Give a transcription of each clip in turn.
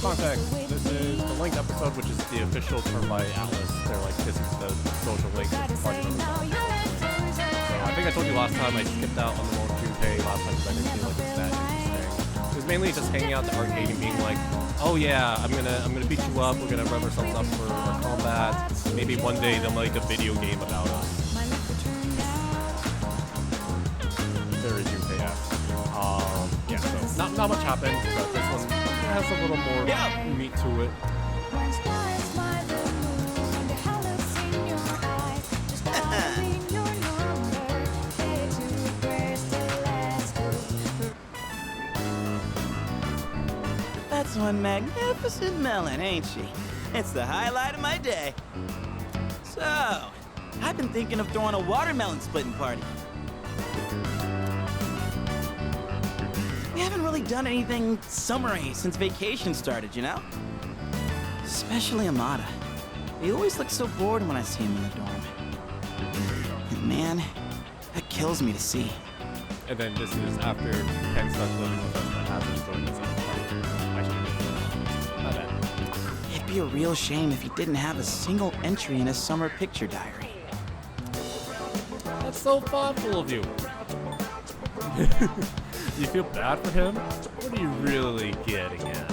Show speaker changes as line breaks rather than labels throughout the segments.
context, this is the linked episode, which is the official term by Atlas. They're like, this is the social link. So I think I told you last time I skipped out on the Lone Junpei last time because I didn't feel like it's that interesting. It was mainly just hanging out at the arcade and being like, oh yeah, I'm gonna beat you up. We're gonna rev ourselves up for our combat. Maybe one day they'll make a video game about us. Very Junpei-esque. Yeah, so not much happened, but this one has a little more meat to it.
That's one magnificent melon, ain't she? It's the highlight of my day. So, I've been thinking of throwing a watermelon splitting party. We haven't really done anything summery since vacation started, you know? Especially Amada. He always looks so bored when I see him in the dorm. And man, that kills me to see.
And then this is after Ken starts living with us but hasn't joined us. Not bad.
It'd be a real shame if he didn't have a single entry in his summer picture diary.
That's so thoughtful of you. You feel bad for him? What are you really getting at?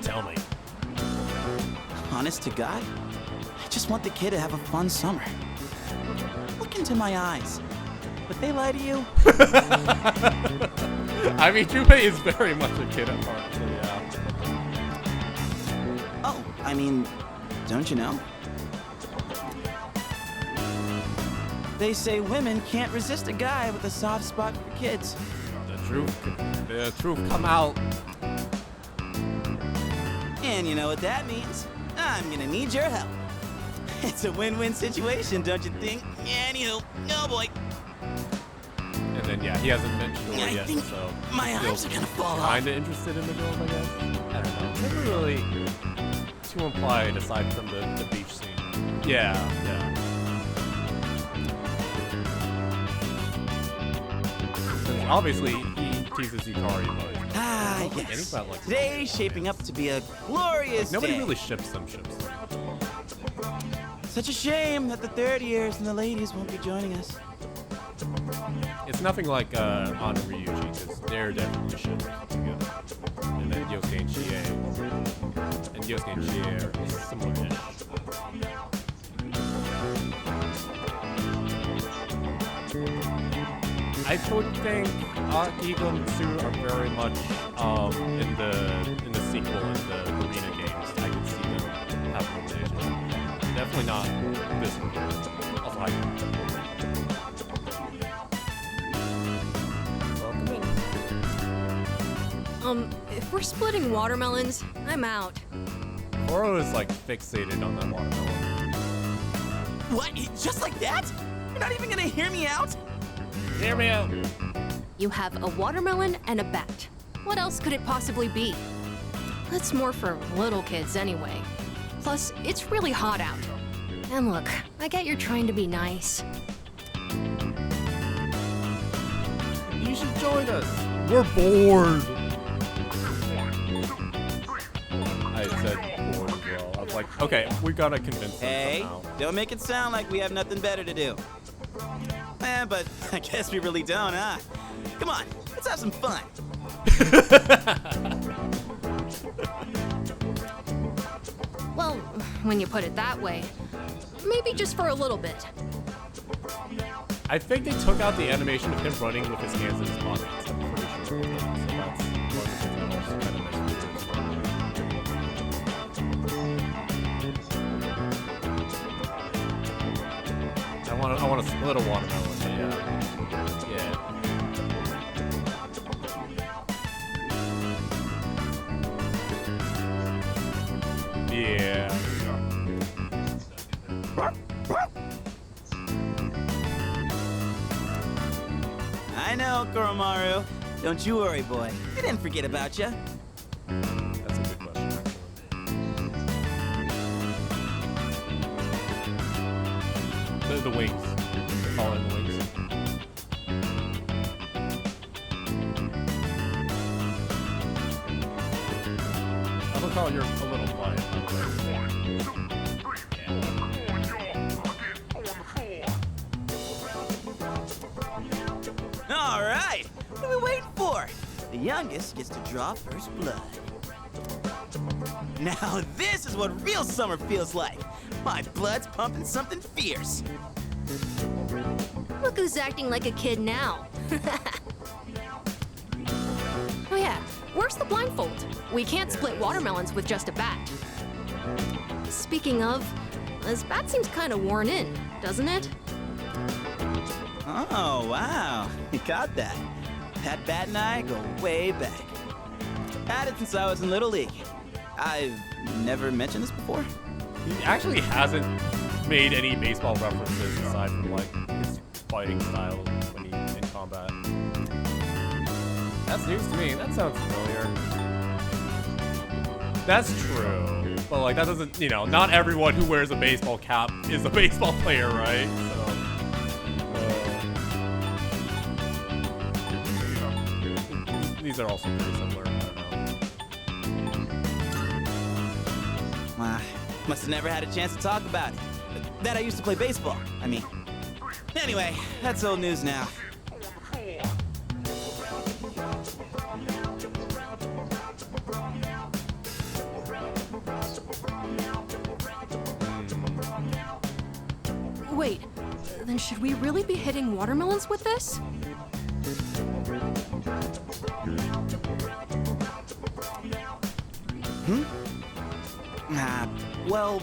Tell me.
Honest to God, I just want the kid to have a fun summer. Look into my eyes. Would they lie to you?
I mean, Junpei is very much a kid at heart, so yeah.
Oh, I mean, don't you know? They say women can't resist a guy with a soft spot for kids.
The truth come out.
And you know what that means? I'm gonna need your help. It's a win-win situation, don't you think? Anywho, no boy.
And then yeah, he hasn't mentioned it
I
yet,
think
so
my arms are gonna fall off.
kinda interested in the girls, I guess. I don't know. Never really too implied aside from the beach scene. Yeah. And obviously he teases Yukari, but
Yes.
about, like,
Today's shaping up to be a glorious
nobody
day.
really ships them ships.
Such a shame that the third years and the ladies won't be joining us.
It's nothing like on Ryuji, because they're definitely shipped together. And then Yosuke and Chie. And Yosuke and Chie are similar-ish. I would think Akihiko and Mitsuru are very much in the sequel in the arena games. I could see them having a relationship. Definitely not this one. Also, welcome in.
If we're splitting watermelons, I'm out.
Oro is like fixated on that watermelon.
What? Just like that? You're not even gonna hear me out?
Hear me out.
You have a watermelon and a bat. What else could it possibly be? That's more for little kids anyway. Plus, it's really hot out. And look, I get you're trying to be nice.
You should join us. We're bored. I said bored as well. I was like, okay, we gotta convince them
Hey,
somehow.
don't make it sound like we have nothing better to do. But I guess we really don't, huh? Come on, let's have some fun.
Well, when you put it that way, maybe just for a little bit.
I think they took out the animation of him running with his hands in his pockets. I'm pretty sure. So that's one of the things I also kind of missed. I want to split a watermelon, but yeah. Yeah.
I know, Koromaru. Don't you worry, boy. We didn't forget about you.
That's a good question, actually. the wings. They call it the wings. Also, Carl, you're a little quiet.
All right, what are we waiting for? The youngest gets to draw first blood. Now this is what real summer feels like. My blood's pumping something fierce.
Look who's acting like a kid now. Oh yeah, where's the blindfold? We can't split watermelons with just a bat. Speaking of, this bat seems kind of worn in, doesn't it?
Oh, wow. You got that. That bat and I go way back. Had it since I was in Little League. I've never mentioned this before.
He actually hasn't made any baseball references aside from like his fighting style when he's in combat. That's news to me. That sounds familiar. That's true. But like that doesn't, you know, not everyone who wears a baseball cap is a baseball player, right? So these are also pretty similar. I don't know.
Must have never had a chance to talk about it. That I used to play baseball, I mean. Anyway, that's old news now.
Wait, then should we really be hitting watermelons with this?
Well,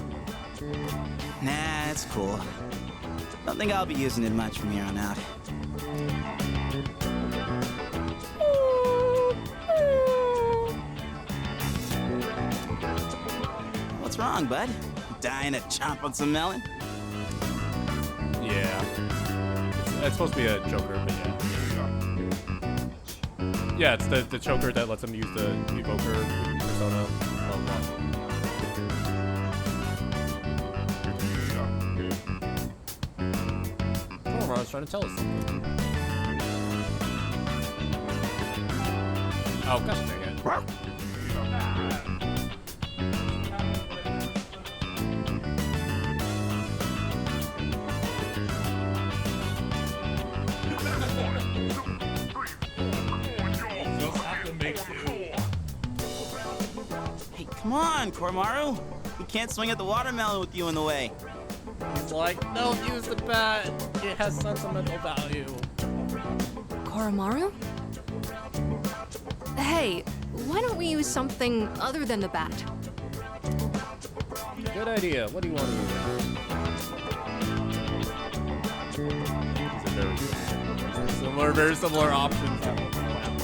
nah, it's cool. Don't think I'll be using it much from here on out. What's wrong, bud? Dying to chomp on some melon?
Yeah. It's supposed to be a choker, but yeah. Yeah, it's the choker that lets him use the evoker persona. I was trying to tell us something. Oh, gosh dang it.
Hey, come on, Koromaru. We can't swing at the watermelon with you in the way.
He's like, don't use the bat. It has sentimental value.
Koromaru? Hey, why don't we use something other than the bat?
Good idea. What do you want to use? These are very similar options. I don't know how to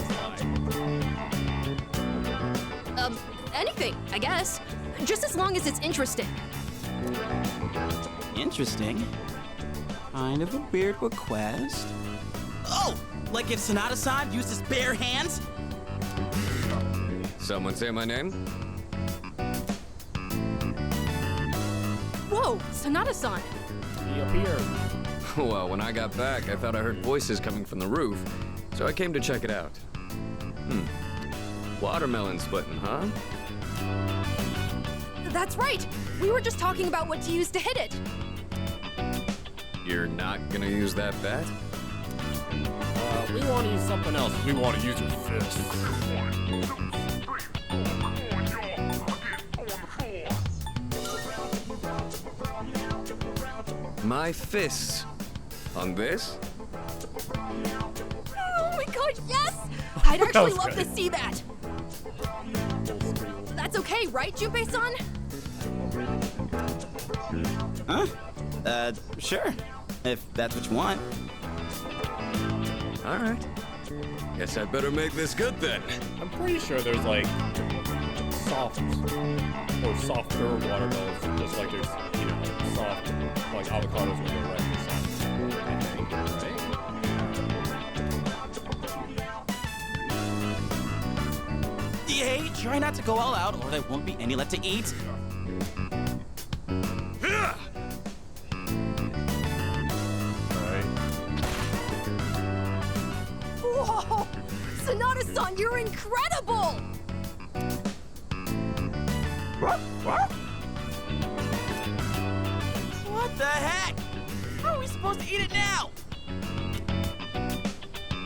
decide.
Anything, I guess. Just as long as it's interesting.
Interesting. Kind of a weird request. Oh! Like if Sanada-san used his bare hands?
Someone say my name?
Whoa, Sanada-san.
He appeared.
Well, when I got back, I thought I heard voices coming from the roof, so I came to check it out. Watermelon splitting, huh?
That's right. We were just talking about what to use to hit it.
You're not gonna use that bat?
We want to use something else. We want to use your fist.
My fists. On this?
Oh my god, yes! I'd actually
was
love
good.
to see that.
Old school.
That's okay, right, Junpei-san?
Huh? Sure. If that's what you want.
All right. Guess I better make this good then.
I'm pretty sure there's like soft or softer watermelons, just like there's, you know, soft like avocados when they're ripe and soft. I think, right?
Hey, try not to go all out, or there won't be any left to eat.
Sanada-san, you're incredible!
What the heck? How are we supposed to eat it now?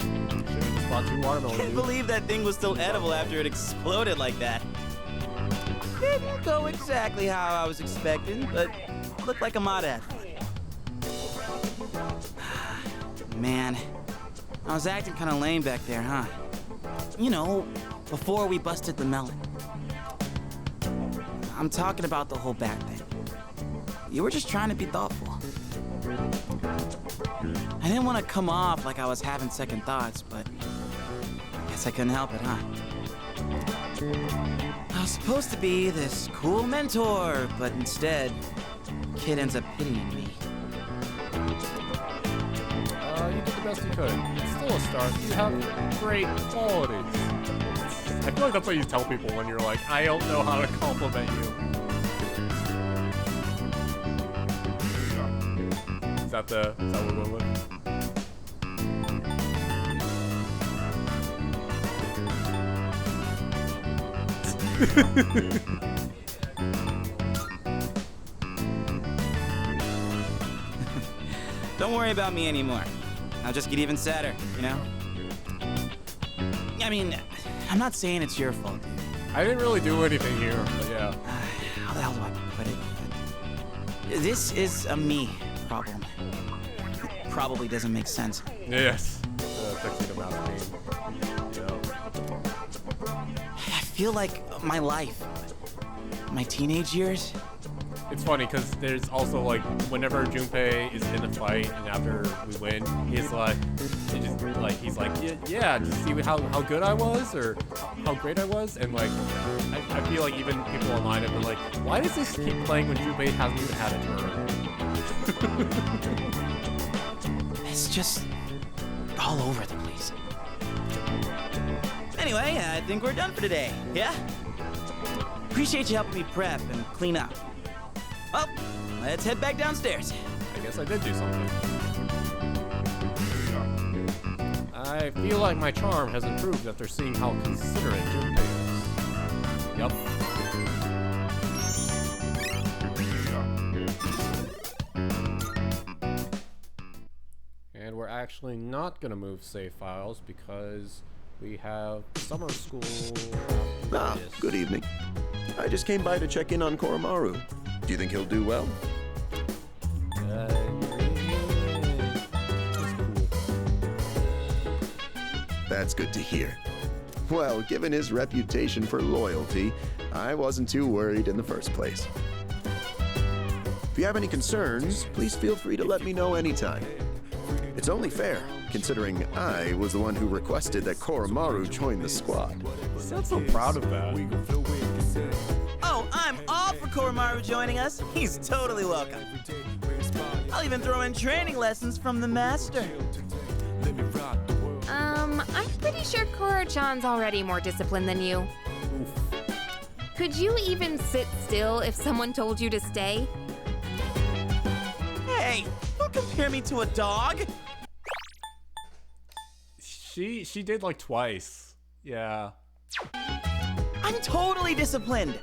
Should've just bought 2 watermelons.
Can't
dude.
believe that thing was still edible after it exploded like that. Didn't go exactly how I was expecting, but looked like a mod athlete. Man, I was acting kind of lame back there, huh? You know, before we busted the melon. I'm talking about the whole bat thing. You were just trying to be thoughtful. I didn't want to come off like I was having second thoughts, but I guess I couldn't help it, huh? I was supposed to be this cool mentor, but instead, kid ends up pitying me.
You did the best you could. It's still a start. You have great qualities. I feel like that's what you tell people when you're like, I don't know how to compliment you. Is that what we're going with?
Don't worry about me anymore. I'll just get even sadder, you know? I mean, I'm not saying it's your fault, dude.
I didn't really do anything here, but yeah.
How the hell do I put it? This is a me problem. It probably doesn't make sense.
Yes. The tuxedo mouse game. Yeah.
I feel like my life, my teenage years,
It's funny because there's also like whenever Junpei is in a fight and after we win, he's like, yeah, to see how good I was or how great I was, and like I feel like even people online have been like, why does this keep playing when Junpei hasn't even had a turn?
it's just all over the place. Anyway, I think we're done for today, yeah? Appreciate you helping me prep and clean up. Well, let's head back downstairs.
I guess I did do something. I feel like my charm has improved after seeing how considerate Junpei is. Yup. And we're actually not gonna move save files because we have summer school.
Ah,
Yes.
good evening. I just came by to check in on Koromaru. Do you think he'll do well?
That's cool.
That's good to hear. Well, given his reputation for loyalty, I wasn't too worried in the first place. If you have any concerns, please feel free to let me know anytime. It's only fair, considering I was the one who requested that Koromaru join the squad.
You sound so proud of that.
Oh, I'm all for Koromaru joining us. He's totally welcome. I'll even throw in training lessons from the master.
I'm pretty sure Koro-chan's already more disciplined than you. Could you even sit still if someone told you to stay?
Hey, don't compare me to a dog.
She did like twice. Yeah.
I'm totally disciplined.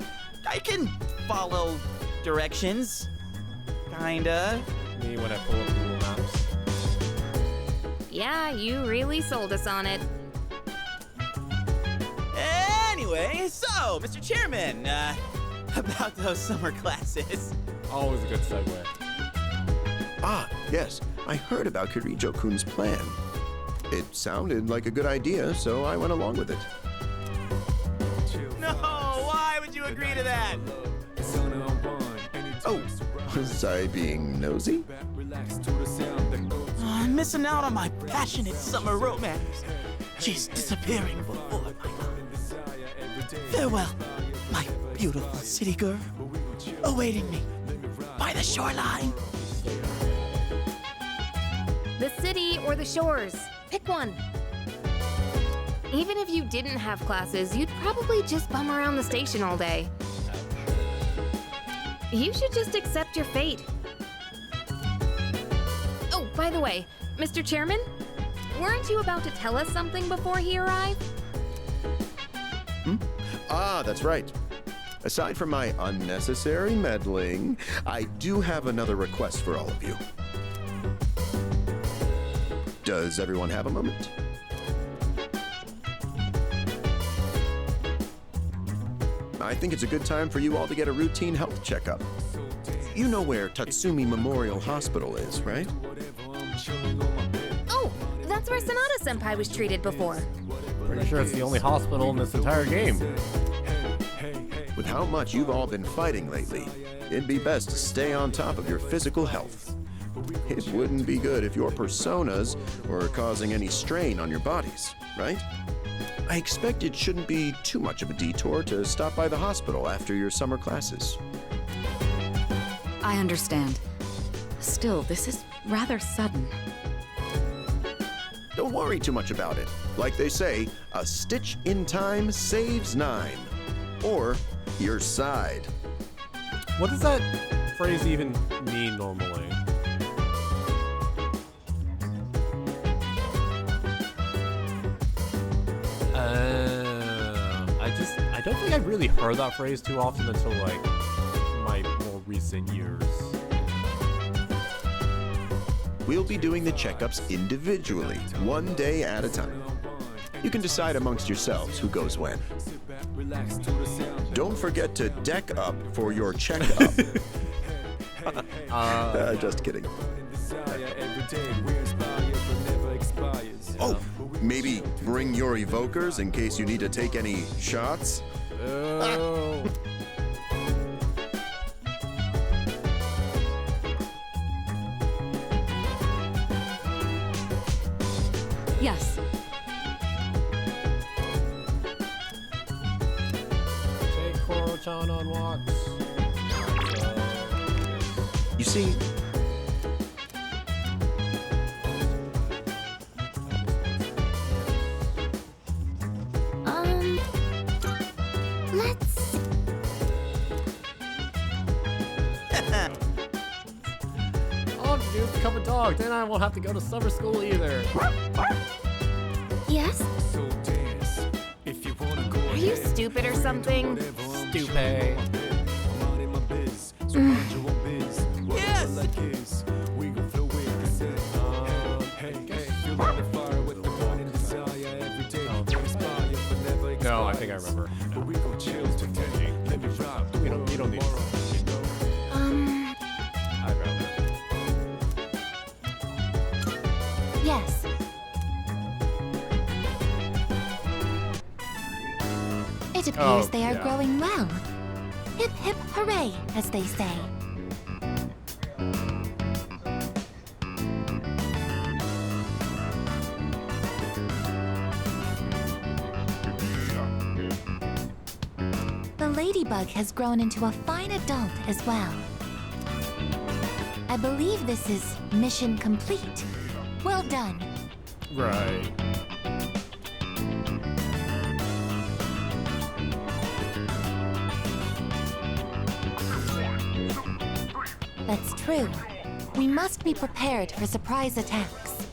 I can follow directions. Kinda.
Me when I pull up Google Maps.
Yeah, you really sold us on it.
Anyway, so, Mr. Chairman, about those summer classes.
Always a good segue.
Ah, yes, I heard about Kirijo-kun's plan. It sounded like a good idea, so I went along with it.
No, why would you agree to that?
Oh, was I being nosy?
Oh, I'm missing out on my passionate summer romance. She's disappearing before my eyes. Farewell, my beautiful city girl, awaiting me by the shoreline.
The city or the shores. Pick one. Even if you didn't have classes, you'd probably just bum around the station all day. You should just accept your fate. Oh, by the way, Mr. Chairman, weren't you about to tell us something before he arrived?
Ah, that's right. Aside from my unnecessary meddling, I do have another request for all of you. Does everyone have a moment? I think it's a good time for you all to get a routine health checkup. You know where Tatsumi Memorial Hospital is, right?
Oh, that's where Sanada-senpai was treated before.
Pretty sure it's the only hospital in this entire game.
With how much you've all been fighting lately, it'd be best to stay on top of your physical health. It wouldn't be good if your personas were causing any strain on your bodies, right? I expect it shouldn't be too much of a detour to stop by the hospital after your summer classes.
I understand. Still, this is rather sudden.
Don't worry too much about it. Like they say, a stitch in time saves 9. Or your side.
What does that phrase even mean normally? I don't think I've really heard that phrase too often until like my more recent years.
We'll be doing the checkups individually, one day at a time. You can decide amongst yourselves who goes when. Don't forget to deck up for your checkup. Just kidding. Oh, maybe bring your evokers in case you need to take any shots.
Oh.
Yes.
Take Koro-chan on walks.
You see,
Let's...
I'll have to do is become a dog, then I won't have to go to summer school either.
Yes? Are you stupid or something?
Stupid. No, I think I remember. You don't need to. I'd rather.
Yes.
It appears they are
yeah.
growing well. Hip hip hooray, as they say. The ladybug has grown into a fine adult as well. I believe this is mission complete. Well done.
Right.
That's true. We must be prepared for surprise attacks.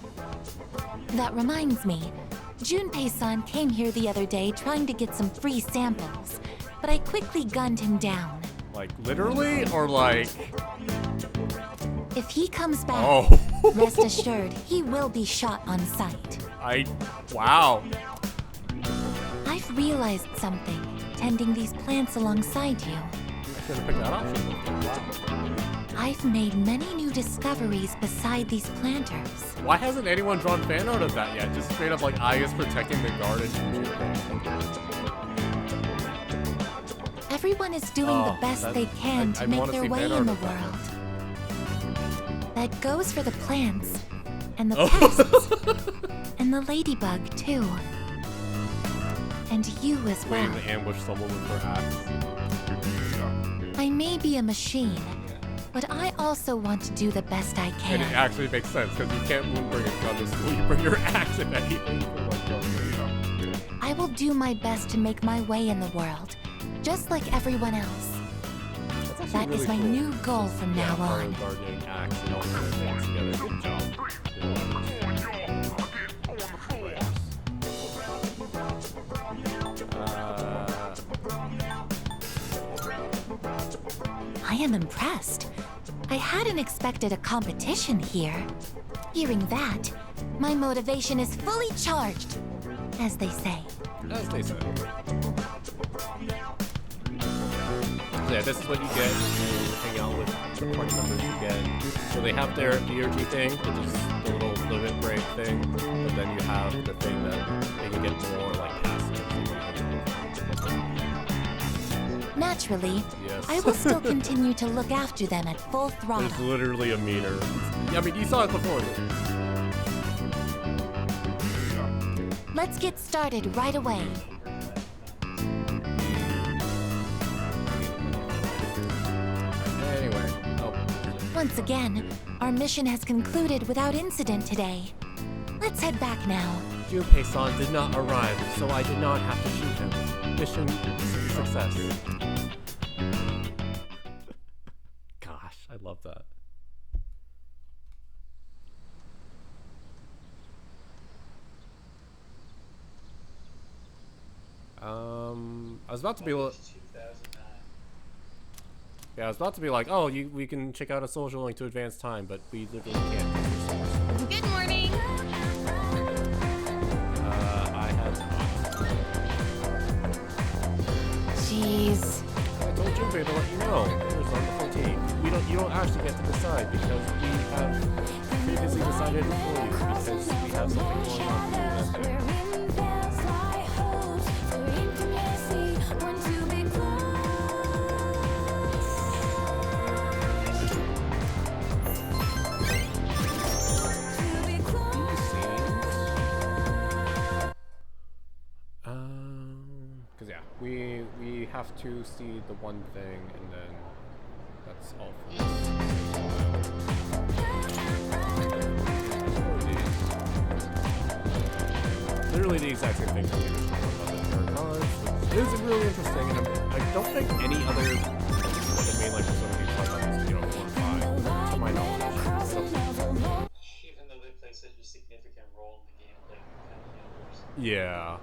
That reminds me, Junpei-san came here the other day trying to get some free samples, but I quickly gunned him down.
Like literally, or like?
If he comes back,
Oh.
rest assured he will be shot on sight.
Wow.
I've realized something, tending these plants alongside you.
I should have picked that option. Wow.
I've made many new discoveries beside these planters.
Why hasn't anyone drawn fan art of that yet? Just straight up like Aya's protecting the garden.
Everyone is doing the best they can to make their way in the world. That goes for the plants, and the pests, and the ladybug too. And you as well.
Waiting to ambush someone with her axe.
I may be a machine, but I also want to do the best I
And it
can.
actually makes sense, because you can't bring a gun to school, you bring your axe if anything.
I will do my best to make my way in the world, just like everyone else. That is my new goal from now on.
Gardening, axe, and all the things together. Good job.
I am impressed. I hadn't expected a competition here. Hearing that, my motivation is fully charged, as they say.
As they said. So yeah, this is what you get when you hang out with the party members you get. So they have their ERG thing, which is the little limit break thing, but then you have the thing that they can get more like passive.
Naturally,
Yes.
I will still continue to look after them at full
There's
throttle.
literally a meter. I mean, you saw it before.
Let's get started right away.
Anyway, oh.
Once again, our mission has concluded without incident today. Let's head back now.
Junpei-san did not arrive, so I did not have to shoot him. Mission success. Gosh, I love that. I was about to be yeah, I was about to be like, oh, we can check out a social link to advance time, but we literally can't.
Good morning.
I had
Jeez.
I told Junpei to let you know. Here's on the 14th. You don't actually get to decide because we have previously decided for you because we have something going on for you that day. Because yeah, we have to see the one thing and then that's all for this. Literally the exact same thing from the original one about the Terracons, which is really interesting, and I don't think any other the main like Persona games talk about this, 4 and 5, to my knowledge. So,
Even though they play such a significant role in the gameplay of the universe.
yeah.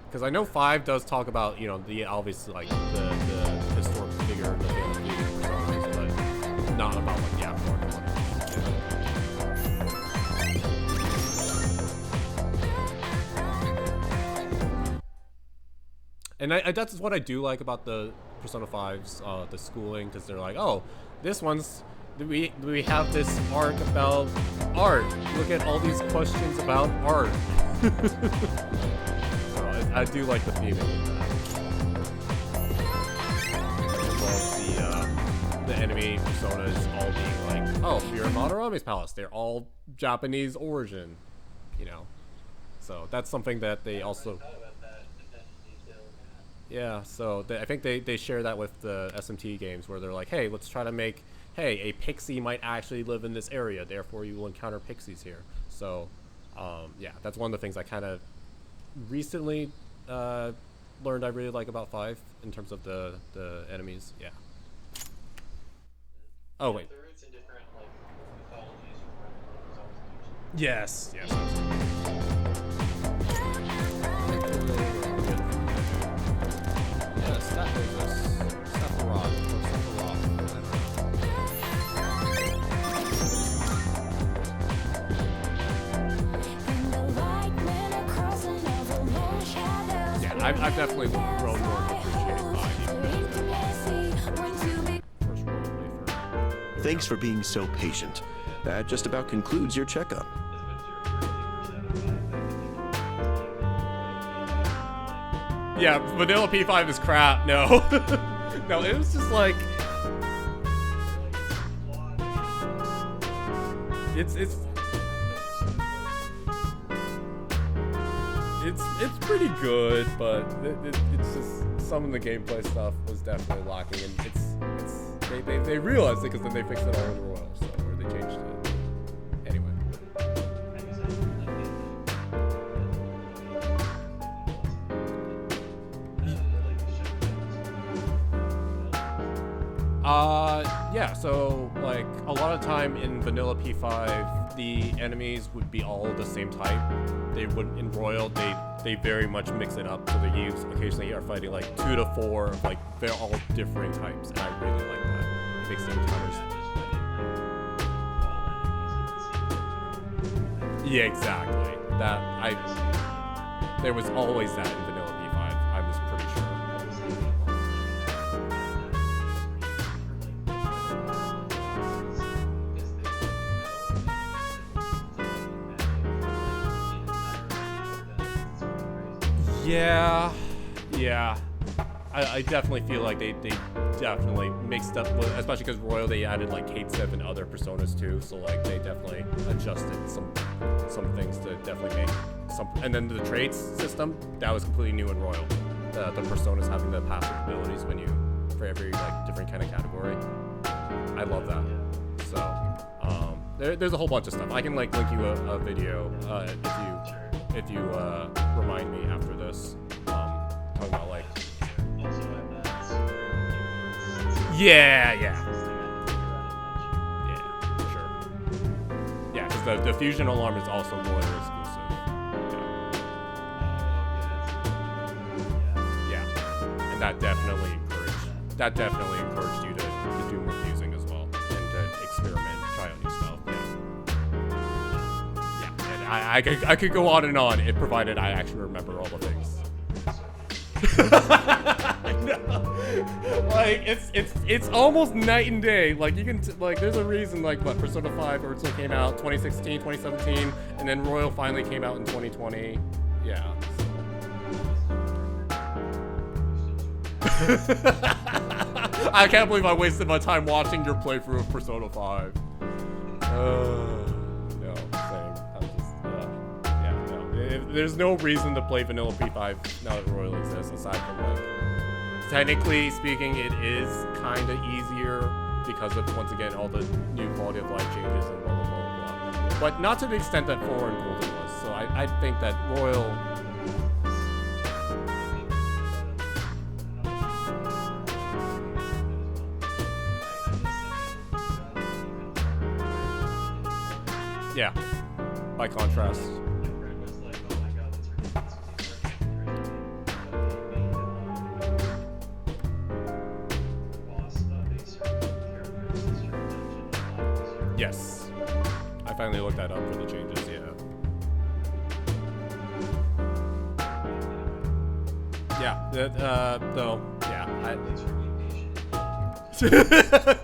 Because I know 5 does talk about, the obvious, like, the historic figure that they have personas, but not about, like, 4 and 1. And that's what I do like about the Persona 5's, the schooling, because they're like, oh, this one's, we have this arc about art. Look at all these questions about art. I do like the theming of that. I love the enemy personas all being like, oh, you're in Madarame's palace. They're all Japanese origin, So that's something that they also. Yeah, so I think they share that with the SMT games where they're like, hey, let's try to make, hey, a pixie might actually live in this area, therefore you will encounter pixies here. So, yeah, that's one of the things I kind of recently learned I really like about 5 in terms of the enemies. Yeah. Oh wait.
The roots in different mythologies.
Yes. Yes. Yes, that was us. Sephiroth or Sephiroth. I've definitely grown more to appreciate 5.
Thanks for being so patient. That just about concludes your checkup.
Yeah, vanilla P5 is crap. No. No, it was just like it's pretty good, but it's just some of the gameplay stuff was definitely lacking, and they realized it because then they fixed it all in the Royal, so or they changed it. Anyway. Yeah, so like a lot of time in vanilla P5, the enemies would be all the same type. They wouldn't in Royal, they very much mix it up, so they occasionally are fighting like 2 to 4, like they're all different types, and I really like that. It 16 counters. Yeah, exactly. There was always that in vanilla P5. I was pretty sure. Yeah. I definitely feel like they definitely mixed up, especially because Royal, they added like Kate Sith and other personas too, so like they definitely adjusted some things to definitely make some. And then the traits system, that was completely new in Royal. The personas having the passive abilities for every like different kind of category. I love that. So there's a whole bunch of stuff. I can like link you a video if you remind me after this. Talking about like. Yeah, for sure. Yeah, because the fusion alarm is also Royal exclusive. Yeah, and that definitely encouraged you to do more fusing as well and to experiment, try out new stuff. Yeah, and I could go on and on, if provided I actually remember all the things. Like it's almost night and day. Like you can like there's a reason like what Persona 5 originally came out 2016, 2017, and then Royal finally came out in 2020. Yeah. I can't believe I wasted my time watching your playthrough of Persona 5. No, same. I'm just yeah, no. There's no reason to play Vanilla P5 now that Royal exists, aside from like. Technically speaking, it is kind of easier because of, once again, all the new quality of life changes and blah, blah, blah, blah. But not to the extent that 4 and Golden was. So I think that Royal... Yeah, by contrast. Yes. I finally looked that up for the changes, yeah. Yeah, though, yeah.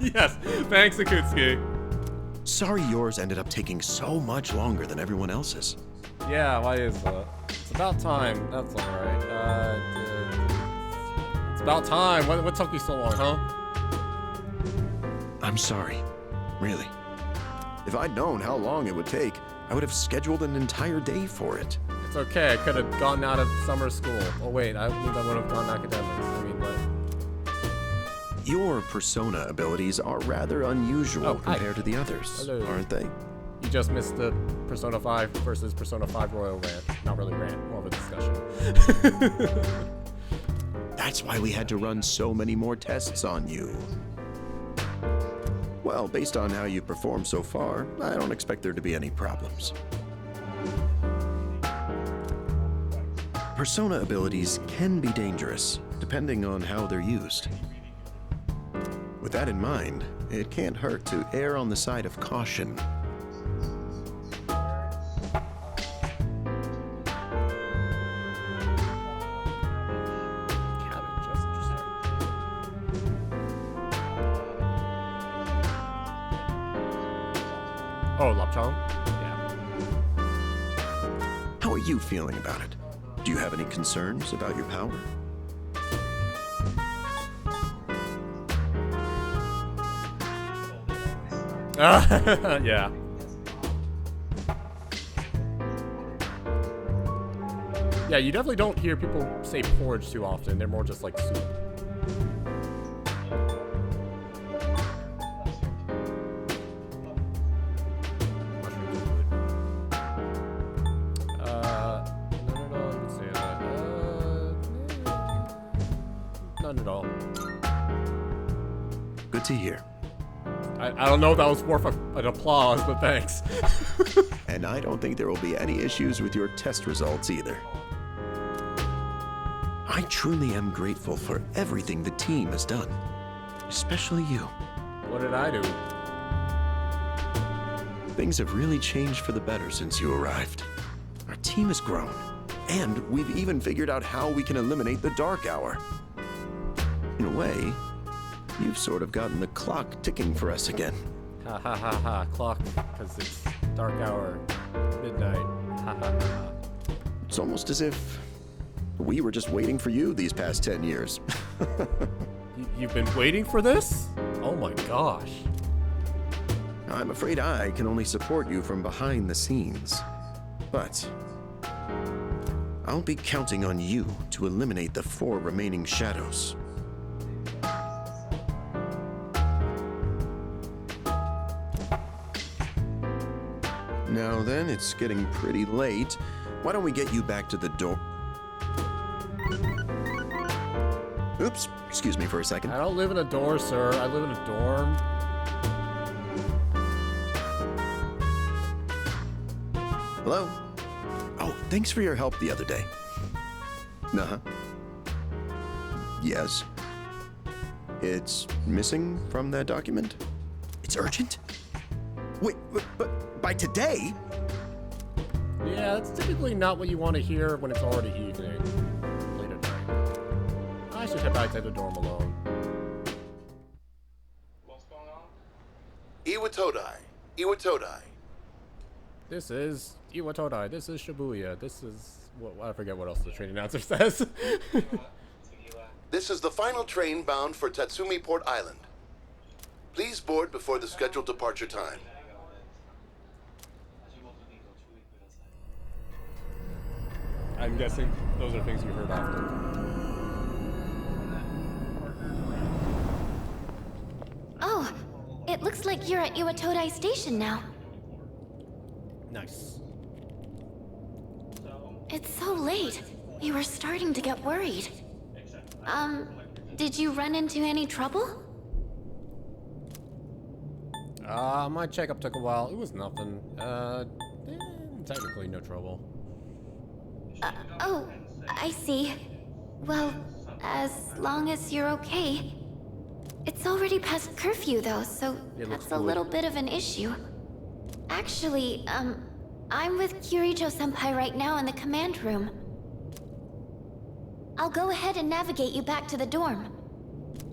Yes, thanks, Akutsuki.
Sorry yours ended up taking so much longer than everyone else's.
Yeah, why is that? It's about time, that's alright. It's about time. What took you so long, huh?
I'm sorry. Really. If I'd known how long it would take, I would have scheduled an entire day for it.
It's okay, I could have gotten out of summer school. Oh wait, I mean I would have gone academics. I mean, what?
Your persona abilities are rather unusual compared to the others,
Hello.
aren't they?
You just missed the Persona 5 versus Persona 5 Royal rant. Not really rant, more of a discussion.
That's why we had to run so many more tests on you. Well, based on how you've performed so far, I don't expect there to be any problems. Persona abilities can be dangerous, depending on how they're used. With that in mind, it can't hurt to err on the side of caution.
Oh, Lapchong? Yeah.
How are you feeling about it? Do you have any concerns about your power?
Yeah. Yeah, you definitely don't hear people say porridge too often. They're more just like soup. None at all.
Good to hear.
I don't know if that was worth an applause, but thanks.
And I don't think there will be any issues with your test results either. I truly am grateful for everything the team has done, especially you.
What did I do?
Things have really changed for the better since you arrived. Our team has grown, and we've even figured out how we can eliminate the dark hour. In a way, you've sort of gotten the clock ticking for us again.
Ha ha ha ha. Clock, because it's dark hour, midnight. Ha ha ha.
It's almost as if we were just waiting for you these past 10 years.
You've been waiting for this? Oh my gosh.
I'm afraid I can only support you from behind the scenes. But I'll be counting on you to eliminate the 4 remaining shadows. Now then, it's getting pretty late. Why don't we get you back to the door? Oops, excuse me for a second.
I don't live in a dorm, sir. I live in a dorm.
Hello? Oh, thanks for your help the other day. Uh-huh. Yes. It's missing from that document? It's urgent? Wait, but by today?
Yeah, that's typically not what you want to hear when it's already evening. Late at night. I should head back to the dorm alone.
What's going on?
Iwatodai. Iwatodai.
This is Iwatodai. This is Shibuya. This is... I forget what else the train announcer says.
This is the final train bound for Tatsumi Port Island. Please board before the scheduled departure time.
I'm guessing those are things you heard often.
Oh, it looks like you're at Iwatodai Station now.
Nice.
It's so late. We were starting to get worried. Did you run into any trouble?
My checkup took a while. It was nothing. Technically no trouble.
Oh, I see. Well, as long as you're okay. It's already past curfew, though, so that's a little bit of an issue. Actually, I'm with Kirijo-senpai right now in the command room. I'll go ahead and navigate you back to the dorm.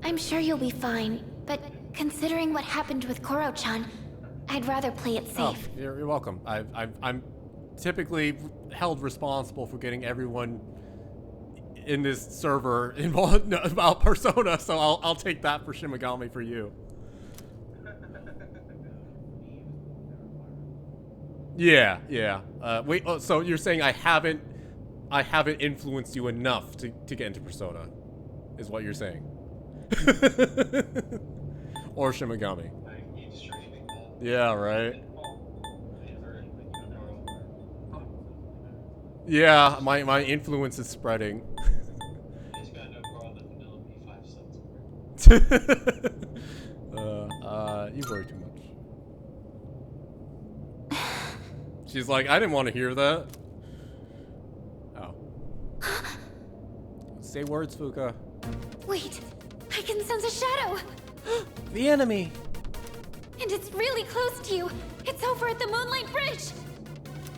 I'm sure you'll be fine, but considering what happened with Koro-chan, I'd rather play it safe.
Oh, you're welcome. I'm typically held responsible for getting everyone in this server involved about Persona, so I'll take that for Shimigami for you. Yeah. Wait. Oh, so you're saying I haven't influenced you enough to get into Persona, is what you're saying? Or Shimigami? Yeah. Right. Yeah, my influence is spreading. You worry too much. She's like, I didn't want to hear that. Oh. Say words, Fuka.
Wait, I can sense a shadow.
The enemy.
And it's really close to you. It's over at the Moonlight Bridge.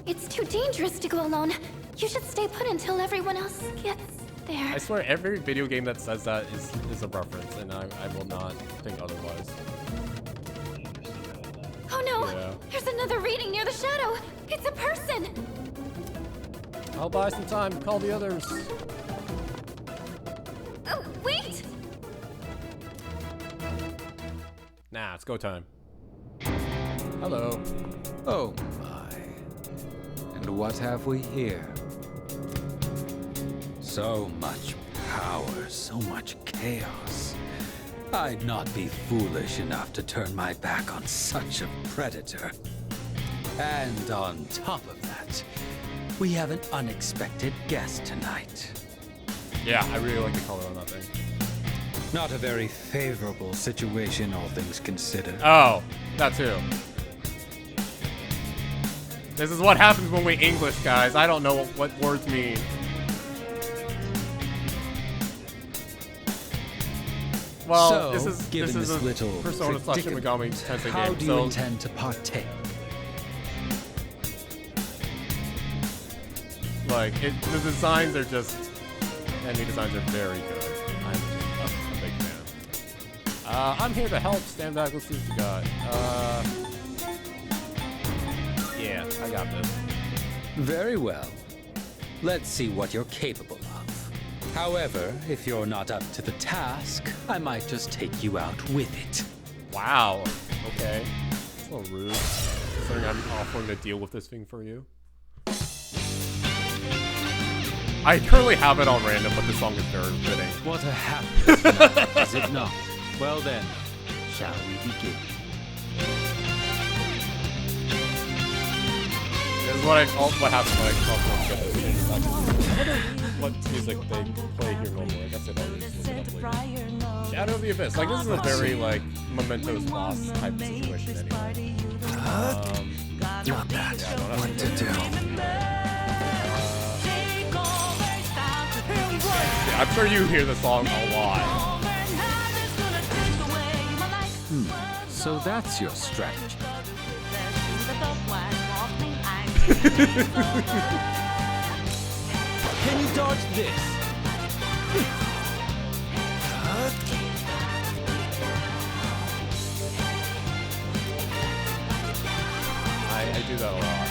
It's too dangerous to go alone. You should stay put until everyone else gets there.
I swear every video game that says that is a reference, and I will not think otherwise.
Oh no!
Yeah.
There's another reading near the shadow! It's a person!
I'll buy some time. Call the others.
Oh, wait!
Nah, it's go time. Hello.
Oh my. And what have we here? So much power, so much chaos. I'd not be foolish enough to turn my back on such a predator. And on top of that, we have an unexpected guest tonight.
Yeah, I really like the color on that thing.
Not a very favorable situation, all things considered.
Oh, that too. This is what happens when we English, guys. I don't know what words mean. Well,
so,
this is
given
this is
this
a
little
Persona / Shin
predicament,
Megami Tensei
how
game.
do you
So
intend to partake?
like the designs are just enemy designs are very good. I'm a big fan. I'm here to help. Stand back. Let's see what you got. Yeah, I got this.
Very well. Let's see what you're capable of. However, if you're not up to the task, I might just take you out with it.
Wow. Okay. It's a little rude. Considering I'm offering to deal with this thing for you. I currently have it on random, but this song is very fitting.
What a happiness night, is it not? Well then, shall we begin?
This is what happens when I come up with this. I wonder what music they play here normally. I guess they don't just look it up later. Shadow of the Abyss. Like, this is a very, like, Mementos boss type situation anyway.
Not that.
Yeah, I don't have
What to do?
Yeah, I'm sure you hear the song a lot.
So that's your strategy.
Can you dodge this?
I do that a lot.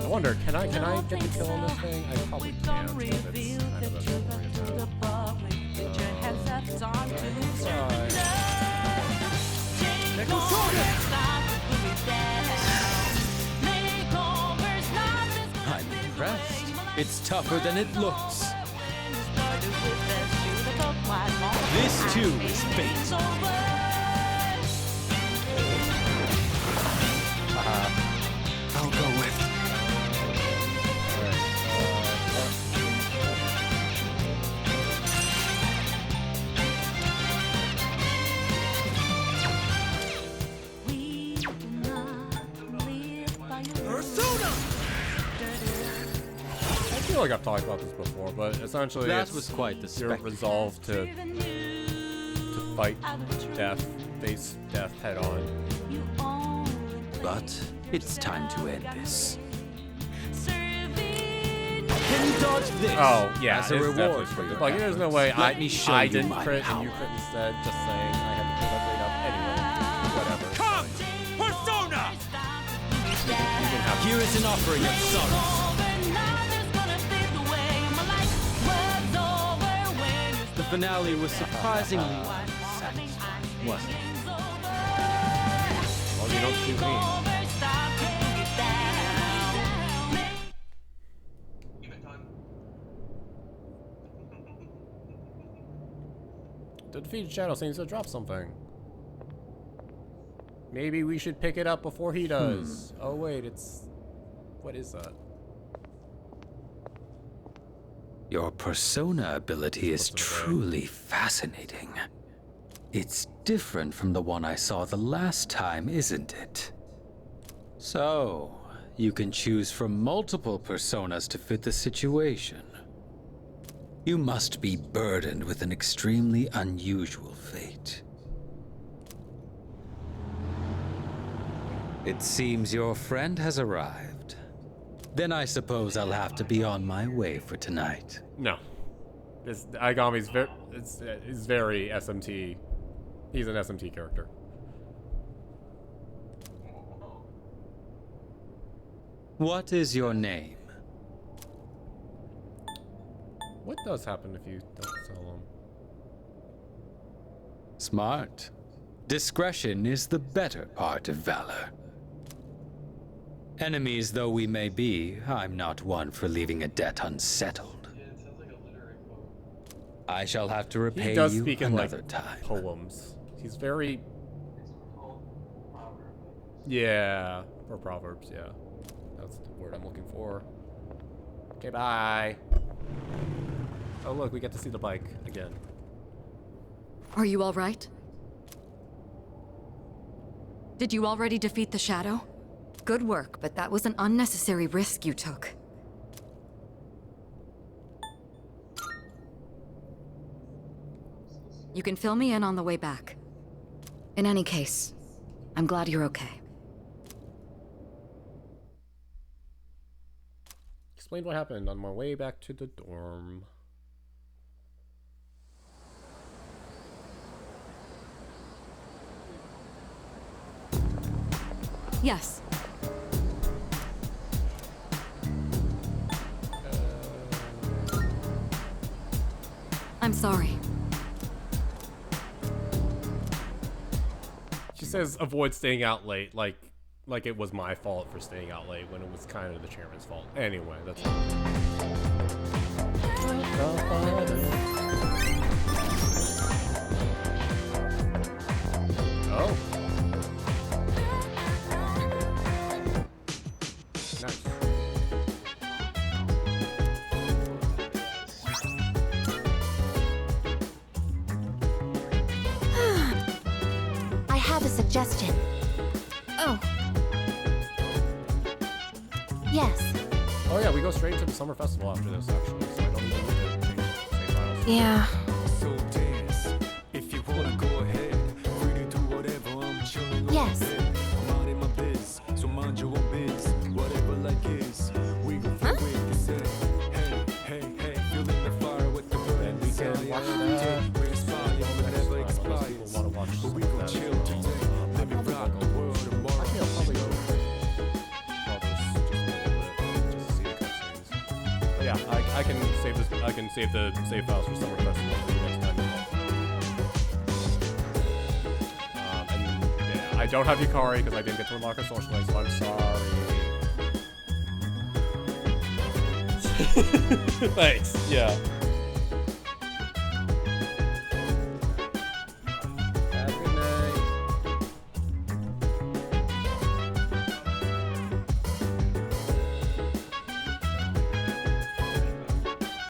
I wonder, can I get the kill on this thing? I probably can't. If it's kind of a story
I'm impressed. It's tougher than it looks. This too is fate.
I'll go with.
I feel like I've talked about this before, but essentially
That
it's
was quite the
your
spectacle.
resolve to fight death, face death head on.
But it's time to end this.
Can you dodge this?
Oh yeah,
As a
it's
reward
definitely
for
scripted.
your
Like there's no way
efforts, let me show
I
you
didn't
my
crit and
power.
you crit instead. Just saying, I had to put that rate up anyway. Whatever. Come,
Persona!
you can have.
Here is an offering of sorrow. The finale was surprisingly satisfying, wasn't it?
Well, you don't shoot me. The defeated Shadow seems to drop something. Maybe we should pick it up before he does. Oh wait, it's... What is that?
Your persona ability is truly fascinating. It's different from the one I saw the last time, isn't it? So, you can choose from multiple personas to fit the situation. You must be burdened with an extremely unusual fate. It seems your friend has arrived. Then I suppose I'll have to be on my way for tonight.
No. This Aigami's is very SMT. He's an SMT character.
What is your name?
What does happen if you don't sell them?
Smart. Discretion is the better part of valor. Enemies though we may be, I'm not one for leaving a debt unsettled. I shall have to repay
He does
you
speak in
another
like
time.
poems. He's very... Yeah, or proverbs, yeah. That's the word I'm looking for. Okay, bye. Oh look, we get to see the bike again.
Are you all right? Did you already defeat the shadow? Good work, but that was an unnecessary risk you took. You can fill me in on the way back. In any case, I'm glad you're okay.
Explain what happened on my way back to the dorm.
Yes. I'm sorry.
She says avoid staying out late, like it was my fault for staying out late when it was kind of the chairman's fault. Anyway, that's Oh. Nice.
I have a suggestion.
Oh,
Yes.
Oh yeah, we go straight into the summer festival after this, actually, so I don't even need to change save files.
yeah.
So dance. If you wanna go ahead, free to do whatever. I'm chilling.
Yes.
I'm out in my biz, so mind your own biz. Whatever like is, we gon' feel it. They say, hey, hey, hey, feeling the fire with the burn.
And we can watch that.
We inspire, never
People
expires.
want to watch
But we gon'
that
chill
as
today.
well.
Let me rock the world tomorrow.
I think I'll probably go just a little bit, just to see the cutscenes. But yeah, I can save this. I can save the save files for Summer Festival for the next time. And yeah, I don't have Yukari because I didn't get to unlock her social life, so I'm sorry. Thanks. Yeah.